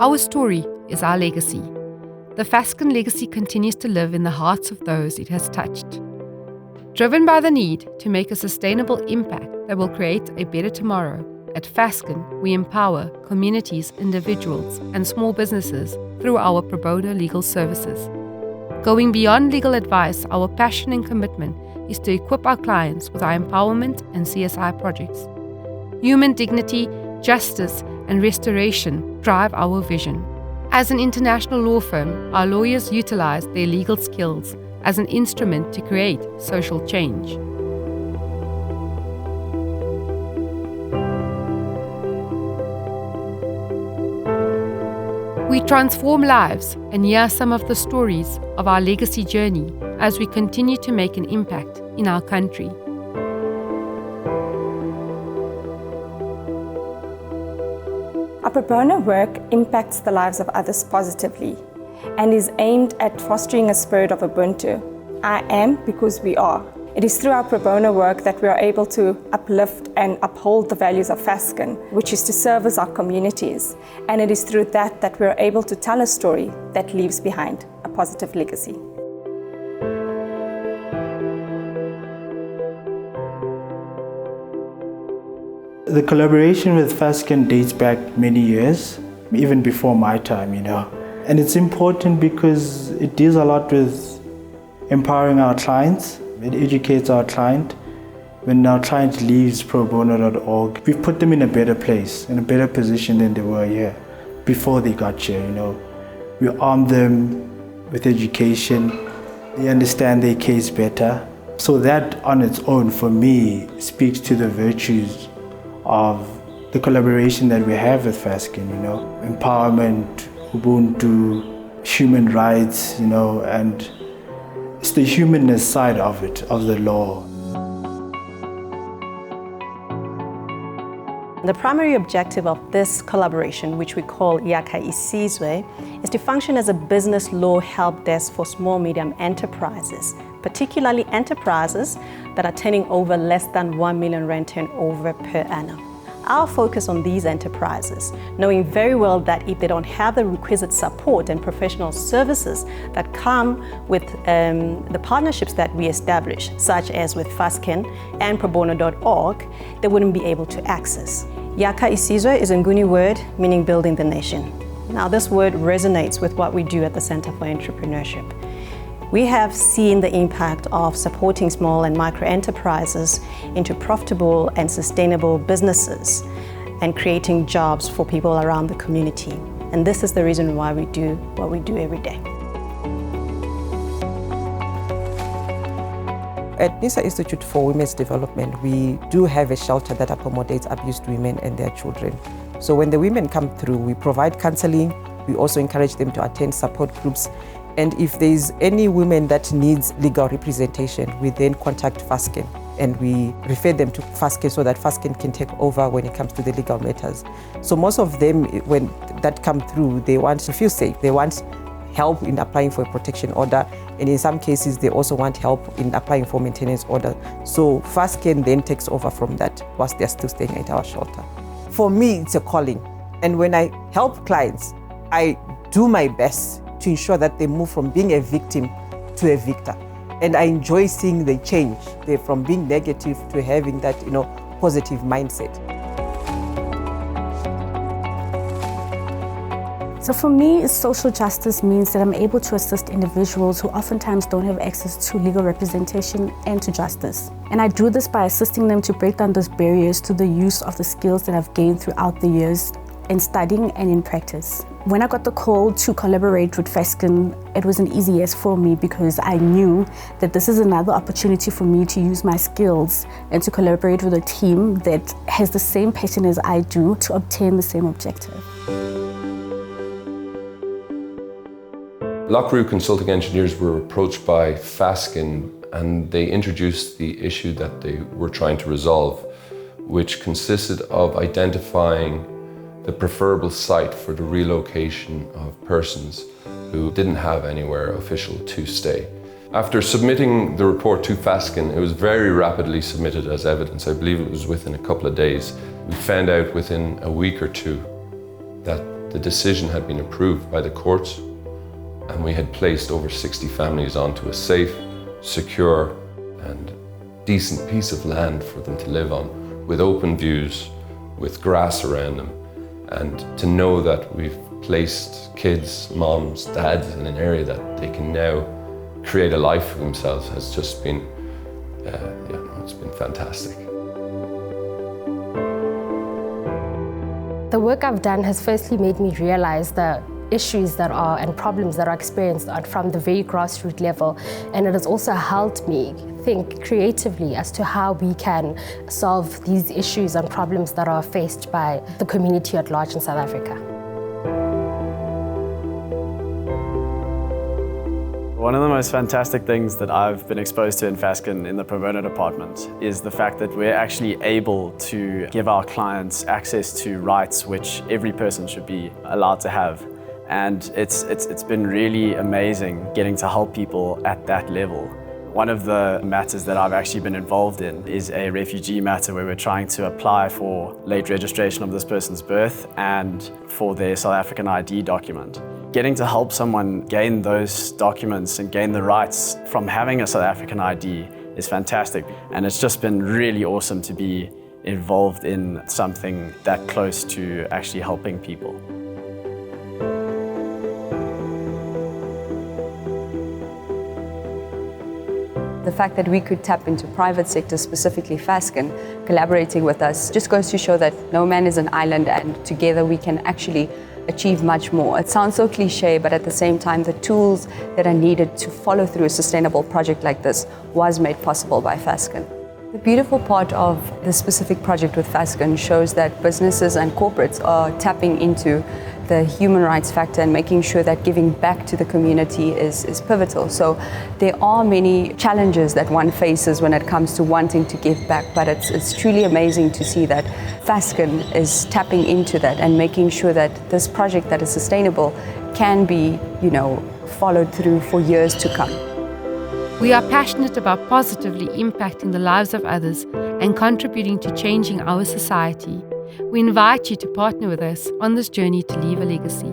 Our story is our legacy. The Fasken legacy continues to live in the hearts of those it has touched. Driven by the need to make a sustainable impact that will create a better tomorrow, at Fasken we empower communities, individuals, and small businesses through our pro bono legal services. Going beyond legal advice, our passion and commitment is to equip our clients with our empowerment and CSI projects. Human dignity, justice, and restoration drive our vision. As an international law firm, our lawyers utilize their legal skills as an instrument to create social change. We transform lives, and hear some of the stories of our legacy journey as we continue to make an impact in our country. Our pro bono work impacts the lives of others positively and is aimed at fostering a spirit of Ubuntu. I am because we are. It is through our pro bono work that we are able to uplift and uphold the values of Fasken, which is to service our communities. And it is through that that we are able to tell a story that leaves behind a positive legacy. The collaboration with Fasken dates back many years, even before my time, And it's important because it deals a lot with empowering our clients. It educates our client. When our client leaves probono.org, we've put them in a better place, in a better position than they were here before they got here, We arm them with education. They understand their case better. So that on its own, for me, speaks to the virtues of the collaboration that we have with Fasken, Empowerment, Ubuntu, human rights, and it's the humanness side of it, of the law. The primary objective of this collaboration, which we call Yaka Isizwe, is to function as a business law help desk for small medium enterprises, particularly enterprises that are turning over less than 1 million rand turnover per annum. Our focus on these enterprises, knowing very well that if they don't have the requisite support and professional services that come with the partnerships that we establish, such as with Fasken and probono.org, they wouldn't be able to access. Yaka Isizwe is a Nguni word meaning building the nation. Now this word resonates with what we do at the Center for Entrepreneurship. We have seen the impact of supporting small and micro enterprises into profitable and sustainable businesses and creating jobs for people around the community. And this is the reason why we do what we do every day. At NISA Institute for Women's Development, we do have a shelter that accommodates abused women and their children. So when the women come through, we provide counseling. We also encourage them to attend support groups. And if there's any woman that needs legal representation, we then contact Fasken and we refer them to Fasken so that Fasken can take over when it comes to the legal matters. So most of them, when that come through, they want to feel safe. They want help in applying for a protection order. And in some cases, they also want help in applying for maintenance order. So Fasken then takes over from that whilst they're still staying at our shelter. For me, it's a calling. And when I help clients, I do my best to ensure that they move from being a victim to a victor. And I enjoy seeing the change. They're from being negative to having that, positive mindset. So for me, social justice means that I'm able to assist individuals who oftentimes don't have access to legal representation and to justice. And I do this by assisting them to break down those barriers to the use of the skills that I've gained throughout the years in studying and in practice. When I got the call to collaborate with Fasken, it was an easy yes for me because I knew that this is another opportunity for me to use my skills and to collaborate with a team that has the same passion as I do to obtain the same objective. Lockroot Consulting Engineers were approached by Fasken and they introduced the issue that they were trying to resolve, which consisted of identifying the preferable site for the relocation of persons who didn't have anywhere official to stay. After submitting the report to Fasken, it was very rapidly submitted as evidence. I believe it was within a couple of days. We found out within a week or two that the decision had been approved by the courts, and we had placed over 60 families onto a safe, secure and decent piece of land for them to live on, with open views, with grass around them. And to know that we've placed kids, moms, dads in an area that they can now create a life for themselves has just been, it's been fantastic. The work I've done has firstly made me realize the issues that are and problems that are experienced from the very grassroots level, and it has also helped me think creatively as to how we can solve these issues and problems that are faced by the community at large in South Africa. One of the most fantastic things that I've been exposed to in Fasken in the Pro Bono department is the fact that we're actually able to give our clients access to rights which every person should be allowed to have. And it's been really amazing getting to help people at that level. One of the matters that I've actually been involved in is a refugee matter where we're trying to apply for late registration of this person's birth and for their South African ID document. Getting to help someone gain those documents and gain the rights from having a South African ID is fantastic. And it's just been really awesome to be involved in something that close to actually helping people. The fact that we could tap into private sector, specifically Fasken, collaborating with us, just goes to show that no man is an island, and together we can actually achieve much more. It sounds so cliche, but at the same time, the tools that are needed to follow through a sustainable project like this was made possible by Fasken. The beautiful part of this specific project with Fasken shows that businesses and corporates are tapping into the human rights factor and making sure that giving back to the community is pivotal. So there are many challenges that one faces when it comes to wanting to give back, but it's truly amazing to see that Fasken is tapping into that and making sure that this project that is sustainable can be, followed through for years to come. We are passionate about positively impacting the lives of others and contributing to changing our society. We invite you to partner with us on this journey to leave a legacy.